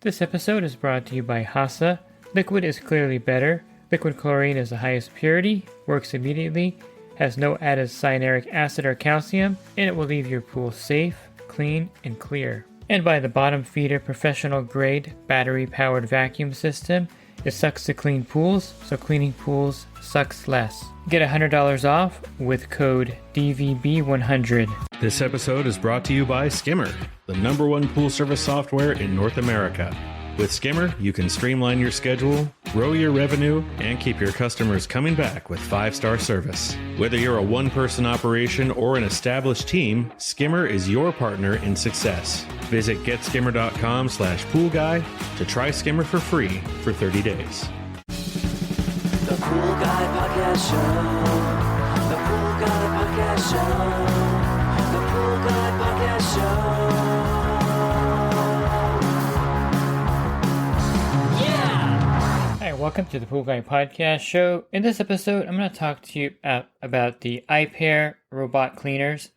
This episode is brought to you by HASA. Liquid is clearly better. Liquid chlorine is the highest purity, works immediately, has no added cyanuric acid or calcium, and it will leave your pool safe, clean, and clear. And by the Bottom Feeder professional grade battery powered vacuum system. It sucks to clean pools, so cleaning pools sucks less. Get $100 off with code DVB100. This episode is brought to you by Skimmer, the #1 pool service software in North America. With Skimmer, you can streamline your schedule, grow your revenue, and keep your customers coming back with 5-star service. Whether you're a one-person operation or an established team, Skimmer is your partner in success. Visit getskimmer.com/poolguy to try Skimmer for free for 30 days. The Pool Guy Podcast Show. The Pool Guy Podcast Show. The Pool Guy Podcast Show. Welcome to the Pool Guy Podcast Show. In this episode, I'm going to talk to you about the Aiper robot cleaners.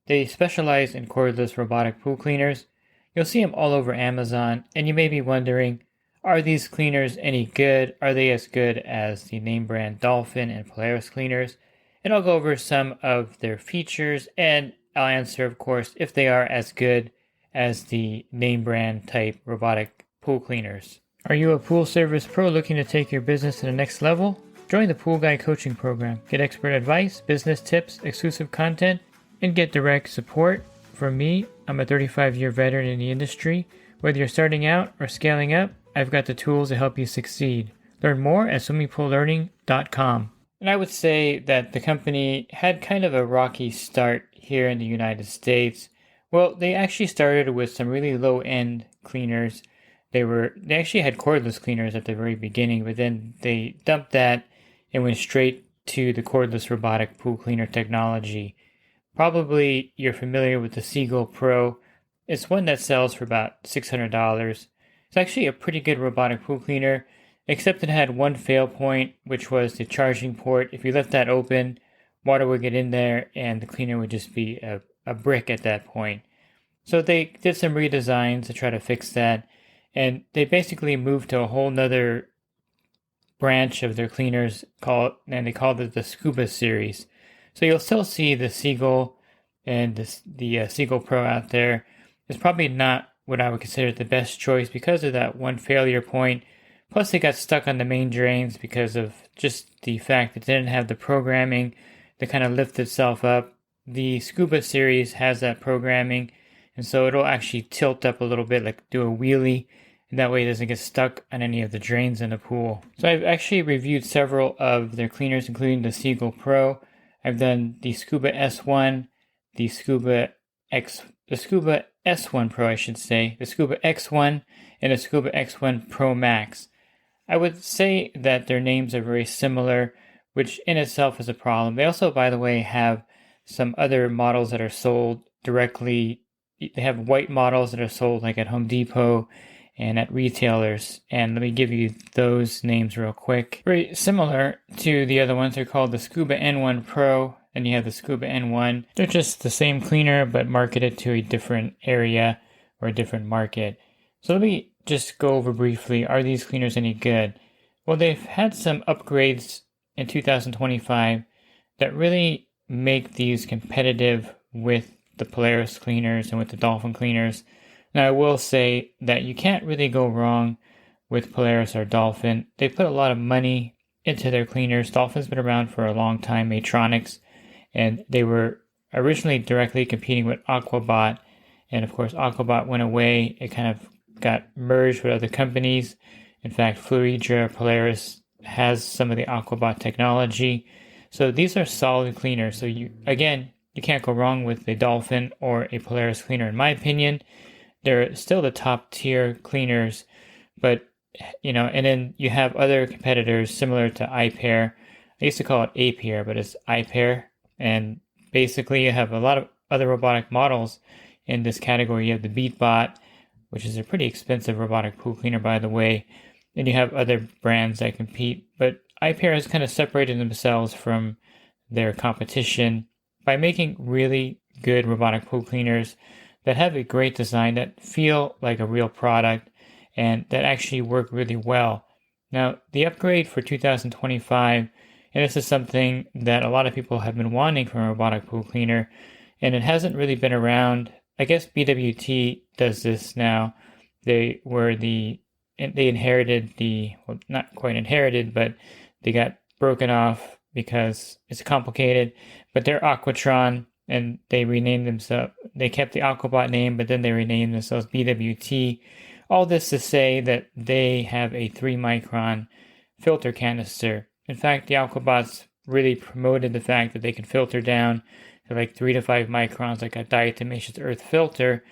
They specialize in cordless robotic pool cleaners. You'll see them all over Amazon, and you may be wondering, are these cleaners any good? Are they as good as the name brand Dolphin and Polaris cleaners? And I'll go over some of their features, and I'll answer, of course, if they are as good as the name brand type robotic pool cleaners. Are you a pool service pro looking to take your business to the next level? Join the Pool Guy coaching program. Get expert advice, business tips, exclusive content, and get direct support. From me, I'm a 35-year veteran in the industry. Whether you're starting out or scaling up, I've got the tools to help you succeed. Learn more at swimmingpoollearning.com. And I would say that the company had kind of a rocky start here in the United States. Well, they actually started with some really low-end cleaners. They actually had cordless cleaners at the very beginning, but then they dumped that and went straight to the cordless robotic pool cleaner technology. Probably you're familiar with the Seagull Pro. It's one that sells for about $600. It's actually a pretty good robotic pool cleaner, except it had one fail point, which was the charging port. If you left that open, water would get in there and the cleaner would just be a brick at that point. So they did some redesigns to try to fix that. And they basically moved to a whole nother branch of their cleaners and they called it the Scuba series. So you'll still see the Seagull and the Seagull Pro out there. It's probably not what I would consider the best choice because of that one failure point. Plus they got stuck on the main drains because of just the fact that it didn't have the programming to kind of lift itself up. The Scuba series has that programming, and so it'll actually tilt up a little bit, like do a wheelie, and that way it doesn't get stuck on any of the drains in the pool. So I've actually reviewed several of their cleaners, including the Seagull Pro. I've done the Scuba S1, the Scuba S1 Pro, I should say, the Scuba X1, and the Scuba X1 Pro Max. I would say that their names are very similar, which in itself is a problem. They also, by the way, have some other models that are sold directly. They have white models that are sold like at Home Depot and at retailers. And let me give you those names real quick. Very similar to the other ones. They're called the Scuba N1 Pro, and you have the Scuba N1. They're just the same cleaner, but marketed to a different area or a different market. So let me just go over briefly, are these cleaners any good? Well, they've had some upgrades in 2025 that really make these competitive with the Polaris cleaners and with the Dolphin cleaners. Now, I will say that you can't really go wrong with Polaris or Dolphin. They put a lot of money into their cleaners. Dolphin's been around for a long time, Matronics, and they were originally directly competing with Aquabot. And of course, Aquabot went away. It kind of got merged with other companies. In fact, Fluidra Polaris has some of the Aquabot technology. So these are solid cleaners. So you can't go wrong with a Dolphin or a Polaris cleaner, in my opinion. They're still the top tier cleaners, but and then you have other competitors similar to Aiper. I used to call it Aiper, but it's Aiper. And basically you have a lot of other robotic models in this category. You have the BeatBot, which is a pretty expensive robotic pool cleaner, by the way. And you have other brands that compete, but Aiper has kind of separated themselves from their competition by making really good robotic pool cleaners that have a great design, that feel like a real product, and that actually work really well. Now, the upgrade for 2025, and this is something that a lot of people have been wanting from a robotic pool cleaner, and it hasn't really been around. I guess BWT does this now. They inherited well, not quite inherited, but they got broken off because it's complicated. But they're Aquatron, and they renamed themselves. They kept the Aquabot name, but then they renamed themselves BWT. All this to say that they have a 3-micron filter canister. In fact, the Aquabots really promoted the fact that they can filter down to like 3 to 5 microns, like a diatomaceous earth filter.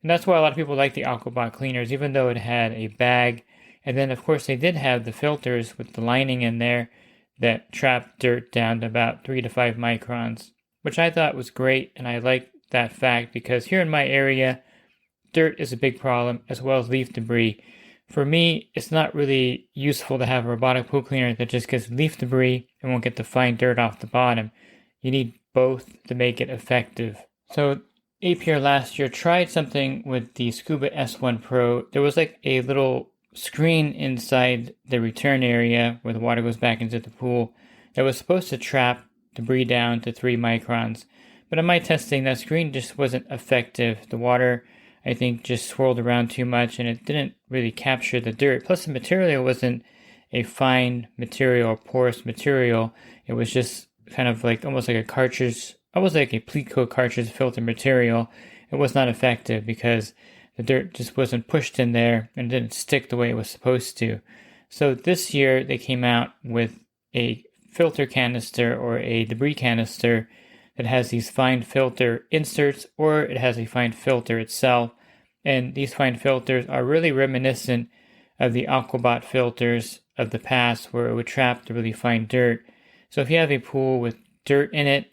And that's why a lot of people like the Aquabot cleaners, even though it had a bag. And then, of course, they did have the filters with the lining in there that trapped dirt down to about 3 to 5 microns, which I thought was great. And I like that fact because here in my area, dirt is a big problem, as well as leaf debris. For me, it's not really useful to have a robotic pool cleaner that just gets leaf debris and won't get the fine dirt off the bottom. You need both to make it effective. So Aiper last year tried something with the Scuba S1 Pro. There was like a little screen inside the return area where the water goes back into the pool that was supposed to trap debris down to 3 microns. But in my testing, that screen just wasn't effective. The water, I think, just swirled around too much and it didn't really capture the dirt. Plus the material wasn't a fine material or porous material. It was just kind of like almost like a cartridge, almost like a Pleatco cartridge filter material. It was not effective because the dirt just wasn't pushed in there and didn't stick the way it was supposed to. So this year they came out with a filter canister or a debris canister that has these fine filter inserts, or it has a fine filter itself. And these fine filters are really reminiscent of the Aquabot filters of the past, where it would trap the really fine dirt. So if you have a pool with dirt in it,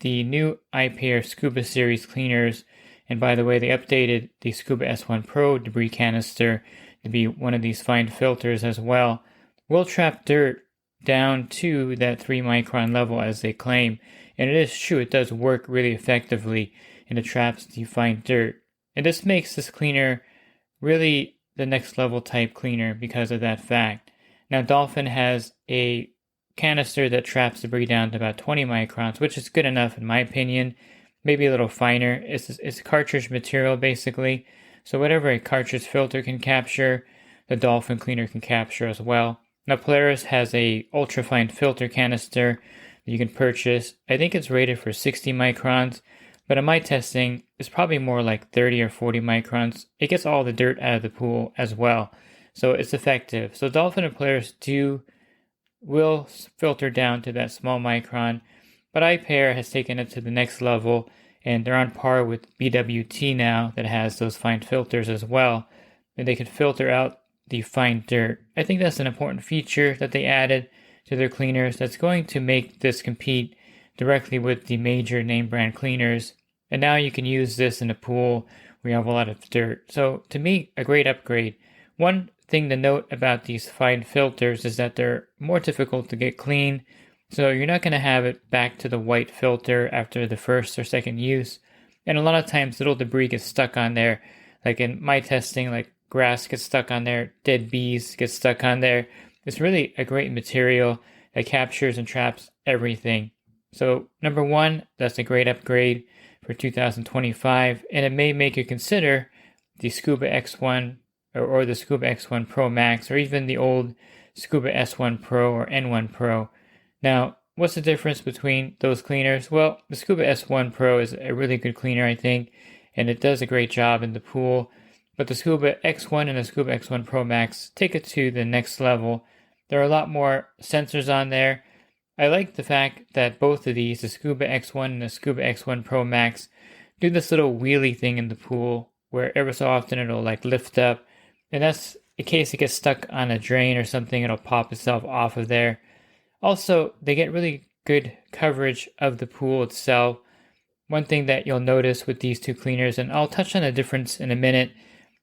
the new Aiper Scuba Series cleaners, and by the way, they updated the Scuba S1 Pro debris canister to be one of these fine filters as well, will trap dirt down to that 3 micron level as they claim. And it is true, it does work really effectively and it traps the fine dirt. And this makes this cleaner really the next level type cleaner because of that fact. Now Dolphin has a canister that traps debris down to about 20 microns, which is good enough in my opinion. Maybe a little finer. It's cartridge material basically. So whatever a cartridge filter can capture, the Dolphin cleaner can capture as well. Now Polaris has a ultra-fine filter canister that you can purchase. I think it's rated for 60 microns, but in my testing, it's probably more like 30 or 40 microns. It gets all the dirt out of the pool as well, so it's effective. So Dolphin and Polaris will filter down to that small micron, but Aiper has taken it to the next level, and they're on par with BWT now that has those fine filters as well, and they can filter out the fine dirt. I think that's an important feature that they added to their cleaners that's going to make this compete directly with the major name brand cleaners. And now you can use this in a pool where you have a lot of dirt. So to me, a great upgrade. One thing to note about these fine filters is that they're more difficult to get clean. So you're not going to have it back to the white filter after the first or second use. And a lot of times little debris gets stuck on there. Like in my testing, like grass gets stuck on there, dead bees get stuck on there. It's really a great material that captures and traps everything. So number one, that's a great upgrade for 2025, and it may make you consider the Scuba X1 or the Scuba X1 Pro Max, or even the old Scuba S1 Pro or N1 Pro. Now, what's the difference between those cleaners? Well, the Scuba S1 Pro is a really good cleaner, I think, and it does a great job in the pool. But the Scuba X1 and the Scuba X1 Pro Max take it to the next level. There are a lot more sensors on there. I like the fact that both of these, the Scuba X1 and the Scuba X1 Pro Max, do this little wheelie thing in the pool where every so often it'll like lift up. And that's in case it gets stuck on a drain or something, it'll pop itself off of there. Also, they get really good coverage of the pool itself. One thing that you'll notice with these two cleaners, and I'll touch on the difference in a minute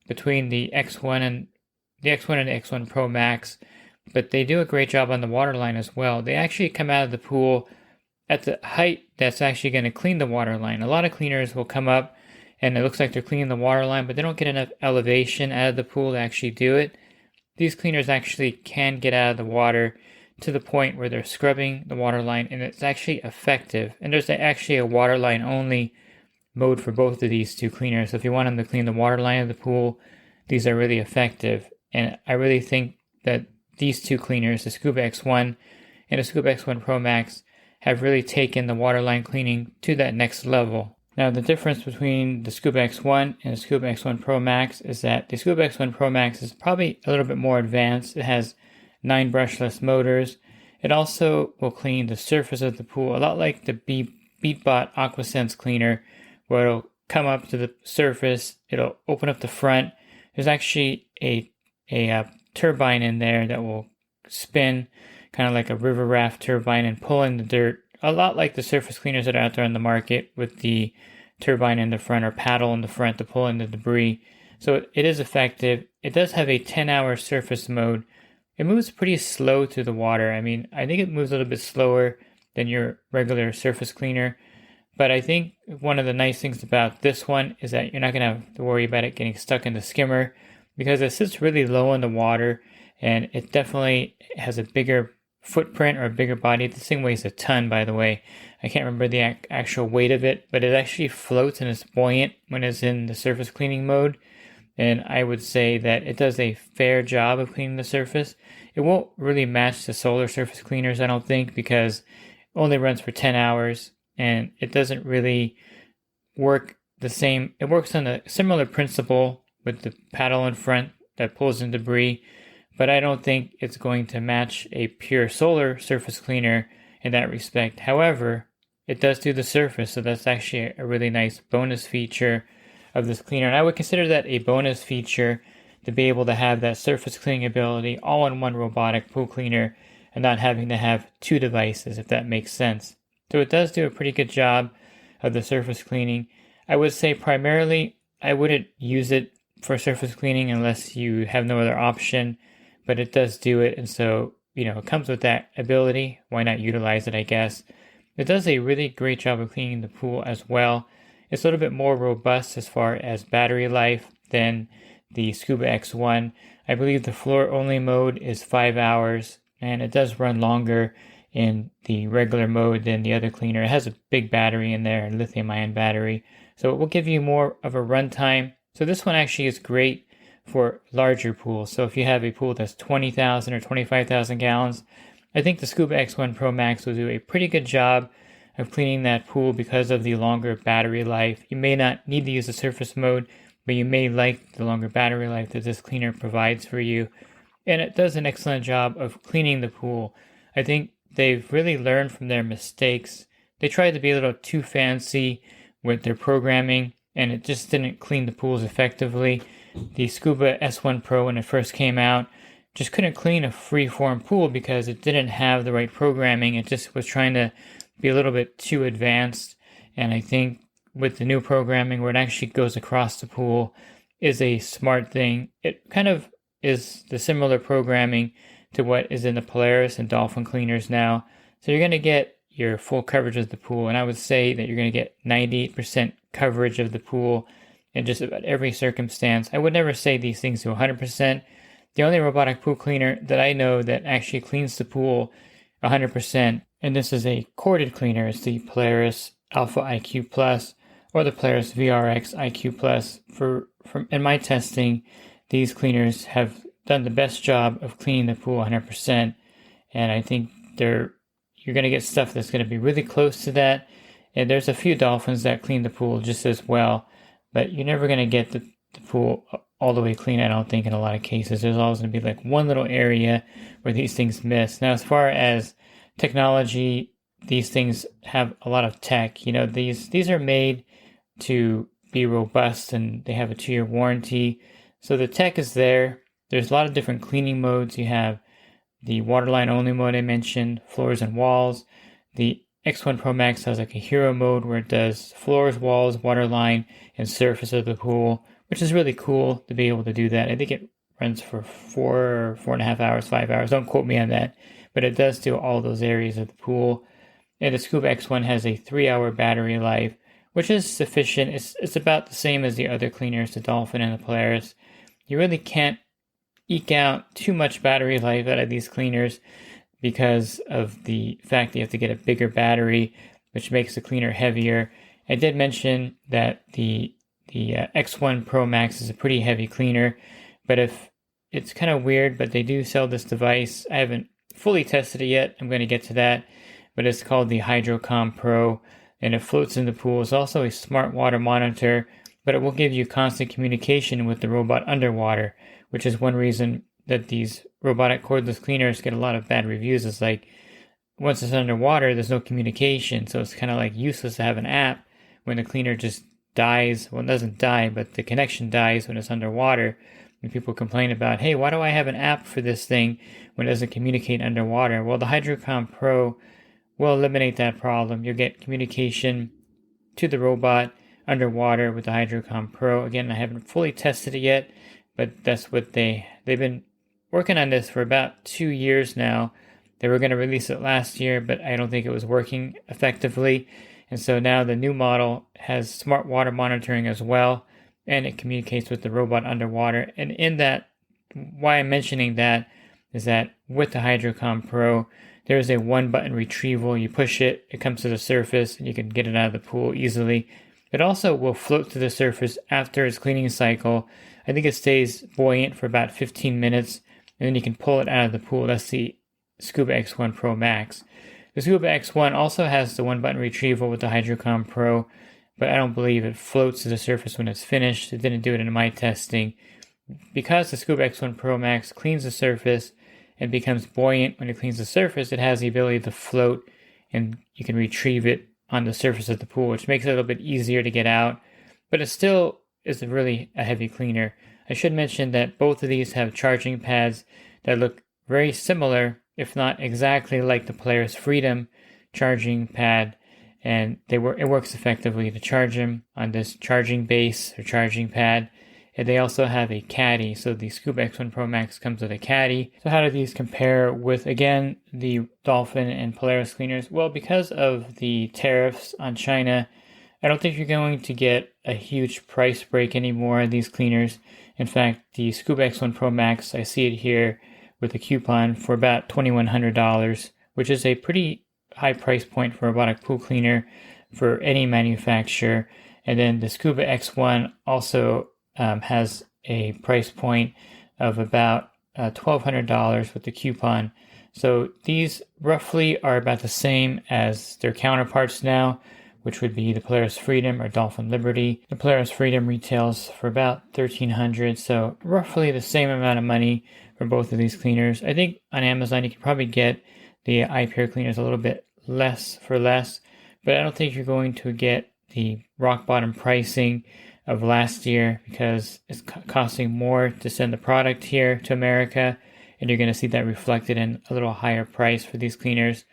between the X1 and the X1 Pro Max, but they do a great job on the waterline as well. They actually come out of the pool at the height that's actually going to clean the waterline. A lot of cleaners will come up and it looks like they're cleaning the water line, but they don't get enough elevation out of the pool to actually do it. These cleaners actually can get out of the water to the point where they're scrubbing the water line, and it's actually effective. And there's actually a water line only mode for both of these two cleaners. So if you want them to clean the water line of the pool, these are really effective. And I really think that these two cleaners, the Scuba X1 and the Scuba X1 Pro Max, have really taken the waterline cleaning to that next level. Now, the difference between the Scuba X1 and the Scuba X1 Pro Max is that the Scuba X1 Pro Max is probably a little bit more advanced. It has 9 brushless motors. It also will clean the surface of the pool, a lot like the BeatBot AquaSense cleaner, where it'll come up to the surface, it'll open up the front. There's actually a turbine in there that will spin kind of like a river raft turbine and pull in the dirt, a lot like the surface cleaners that are out there on the market with the turbine in the front or paddle in the front to pull in the debris. So it is effective. It does have a 10-hour surface mode. It moves pretty slow through the water. I mean, I think it moves a little bit slower than your regular surface cleaner. But I think one of the nice things about this one is that you're not going to have to worry about it getting stuck in the skimmer, because it sits really low in the water, and it definitely has a bigger footprint or a bigger body. This thing weighs a ton, by the way. I can't remember the actual weight of it, but it actually floats and is buoyant when it's in the surface cleaning mode. And I would say that it does a fair job of cleaning the surface. It won't really match the solar surface cleaners, I don't think, because it only runs for 10 hours and it doesn't really work the same. It works on a similar principle with the paddle in front that pulls in debris, but I don't think it's going to match a pure solar surface cleaner in that respect. However, it does do the surface, so that's actually a really nice bonus feature of this cleaner. And I would consider that a bonus feature to be able to have that surface cleaning ability all in one robotic pool cleaner and not having to have 2 devices, if that makes sense. So it does do a pretty good job of the surface cleaning. I would say primarily I wouldn't use it for surface cleaning unless you have no other option, but it does do it, and so, it comes with that ability. Why not utilize it, I guess? It does a really great job of cleaning the pool as well. It's a little bit more robust as far as battery life than the Scuba X1. I believe the floor-only mode is 5 hours, and it does run longer in the regular mode than the other cleaner. It has a big battery in there, a lithium-ion battery, so it will give you more of a runtime. So this one actually is great for larger pools. So if you have a pool that's 20,000 or 25,000 gallons, I think the Scuba X1 Pro Max will do a pretty good job of cleaning that pool because of the longer battery life. You may not need to use the surface mode, but you may like the longer battery life that this cleaner provides for you. And it does an excellent job of cleaning the pool. I think they've really learned from their mistakes. They tried to be a little too fancy with their programming, and it just didn't clean the pools effectively. The Scuba S1 Pro, when it first came out, just couldn't clean a free-form pool because it didn't have the right programming. It just was trying to be a little bit too advanced. And I think with the new programming where it actually goes across the pool is a smart thing. It kind of is the similar programming to what is in the Polaris and Dolphin cleaners now. So you're going to get your full coverage of the pool. And I would say that you're going to get 98% coverage of the pool in just about every circumstance. I would never say these things to 100%. The only robotic pool cleaner that I know that actually cleans the pool 100%, and this is a corded cleaner, is the Polaris Alpha IQ Plus or the Polaris VRX IQ Plus. In my testing, these cleaners have done the best job of cleaning the pool 100%, and I think you're going to get stuff that's going to be really close to that. And there's a few Dolphins that clean the pool just as well, but you're never going to get the pool all the way clean, I don't think, in a lot of cases. There's always going to be like one little area where these things miss. Now, as far as technology, these things have a lot of tech. These are made to be robust, and they have a 2-year warranty. So the tech is there. There's a lot of different cleaning modes. You have the waterline only mode I mentioned, floors and walls. The X1 Pro Max has like a hero mode where it does floors, walls, waterline, and surface of the pool, which is really cool to be able to do that. I think it runs for 4.5 hours, 5 hours. Don't quote me on that, but it does do all those areas of the pool. And the Scuba X1 has a 3-hour battery life, which is sufficient. It's about the same as the other cleaners, the Dolphin and the Polaris. You really can't eke out too much battery life out of these cleaners because of the fact that you have to get a bigger battery, which makes the cleaner heavier. I did mention that the X1 Pro Max is a pretty heavy cleaner, but if it's kind of weird, but they do sell this device. I haven't fully tested it yet. I'm going to get to that, but it's called the HydroCom Pro, and it floats in the pool. It's also a smart water monitor, but it will give you constant communication with the robot underwater, which is one reason that these robotic cordless cleaners get a lot of bad reviews. It's like, once it's underwater, there's no communication, so it's kind of like useless to have an app when the cleaner just dies. Well, it doesn't die, but the connection dies when it's underwater. And people complain about, hey, why do I have an app for this thing when it doesn't communicate underwater? Well, the HydroCom Pro will eliminate that problem. You'll get communication to the robot underwater with the HydroCom Pro. Again, I haven't fully tested it yet, but that's what they've been working on this for about 2 years now. They were going to release it last year, but I don't think it was working effectively. And so now the new model has smart water monitoring as well, and it communicates with the robot underwater. And in that, why I'm mentioning that is that with the HydroCom Pro, there is a one-button retrieval. You push it, it comes to the surface, and you can get it out of the pool easily. It also will float to the surface after its cleaning cycle. I think it stays buoyant for about 15 minutes, and then you can pull it out of the pool. That's the Scuba X1 Pro Max. The Scuba X1 also has the one-button retrieval with the HydroCom Pro, but I don't believe it floats to the surface when it's finished. It didn't do it in my testing. Because the Scuba X1 Pro Max cleans the surface and becomes buoyant when it cleans the surface, it has the ability to float, and you can retrieve it on the surface of the pool, which makes it a little bit easier to get out, but it still is really a heavy cleaner. I should mention that both of these have charging pads that look very similar, if not exactly like the Polaris Freedom charging pad, and it works effectively to charge them on this charging base or charging pad. And they also have a caddy, so the Scuba X1 Pro Max comes with a caddy. So how do these compare with, again, the Dolphin and Polaris cleaners? Well, because of the tariffs on China, I don't think you're going to get a huge price break anymore on these cleaners. In fact, the Scuba X1 Pro Max, I see it here with a coupon for about $2,100, which is a pretty high price point for a robotic pool cleaner for any manufacturer. And then the Scuba X1 also has a price point of about $1,200 with the coupon. So these roughly are about the same as their counterparts now, which would be the Polaris Freedom or Dolphin Liberty. The Polaris Freedom retails for about $1,300, so roughly the same amount of money for both of these cleaners. I think on Amazon you can probably get the Aiper cleaners a little bit less for less, but I don't think you're going to get the rock bottom pricing of last year because it's costing more to send the product here to America, and you're going to see that reflected in a little higher price for these cleaners.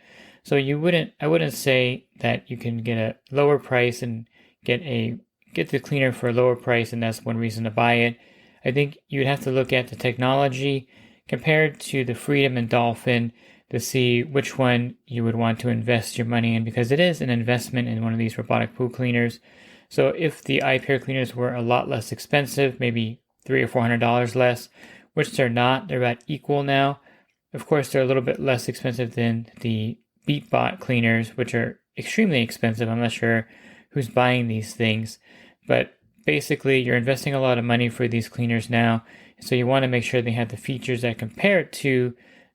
So I wouldn't say that you can get a lower price and get the cleaner for a lower price, and that's one reason to buy it. I think you would have to look at the technology compared to the Freedom and Dolphin to see which one you would want to invest your money in, because it is an investment in one of these robotic pool cleaners. So if the Aiper cleaners were a lot less expensive, maybe $300 or $400 less, which they're not, they're about equal now. Of course, they're a little bit less expensive than the BeatBot cleaners, which are extremely expensive. I'm not sure who's buying these things, but basically you're investing a lot of money for these cleaners now. So you want to make sure they have the features that compare to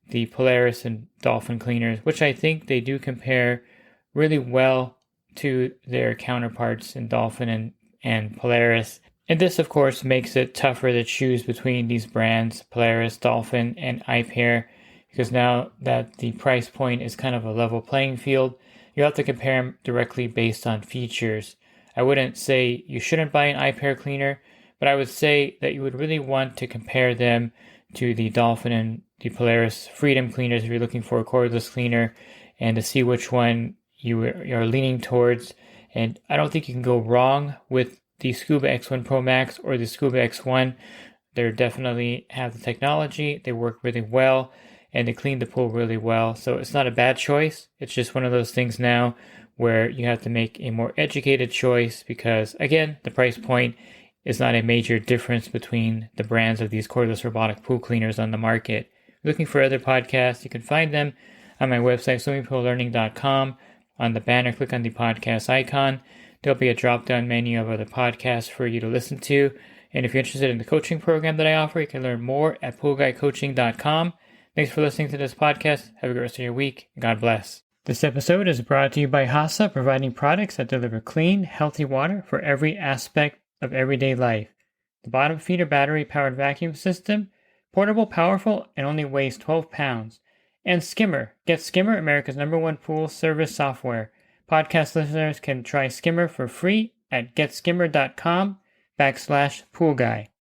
the Polaris and Dolphin cleaners, which I think they do compare really well to their counterparts in Dolphin and Polaris. And this, of course, makes it tougher to choose between these brands, Polaris, Dolphin, and Aiper, because now that the price point is kind of a level playing field, you have to compare them directly based on features. I wouldn't say you shouldn't buy an Aiper cleaner, but I would say that you would really want to compare them to the Dolphin and the Polaris Freedom cleaners if you're looking for a cordless cleaner, and to see which one you are leaning towards. And I don't think you can go wrong with the Scuba X1 Pro Max or the Scuba X1. They definitely have the technology, they work really well, and they clean the pool really well. So it's not a bad choice. It's just one of those things now where you have to make a more educated choice because, again, the price point is not a major difference between the brands of these cordless robotic pool cleaners on the market. If you're looking for other podcasts, you can find them on my website, swimmingpoollearning.com. On the banner, click on the podcast icon. There'll be a drop-down menu of other podcasts for you to listen to. And if you're interested in the coaching program that I offer, you can learn more at poolguycoaching.com. Thanks for listening to this podcast. Have a good rest of your week. God bless. This episode is brought to you by HASA, providing products that deliver clean, healthy water for every aspect of everyday life. The bottom feeder battery-powered vacuum system, portable, powerful, and only weighs 12 pounds. And Skimmer. Get Skimmer, America's #1 pool service software. Podcast listeners can try Skimmer for free at getskimmer.com/poolguy.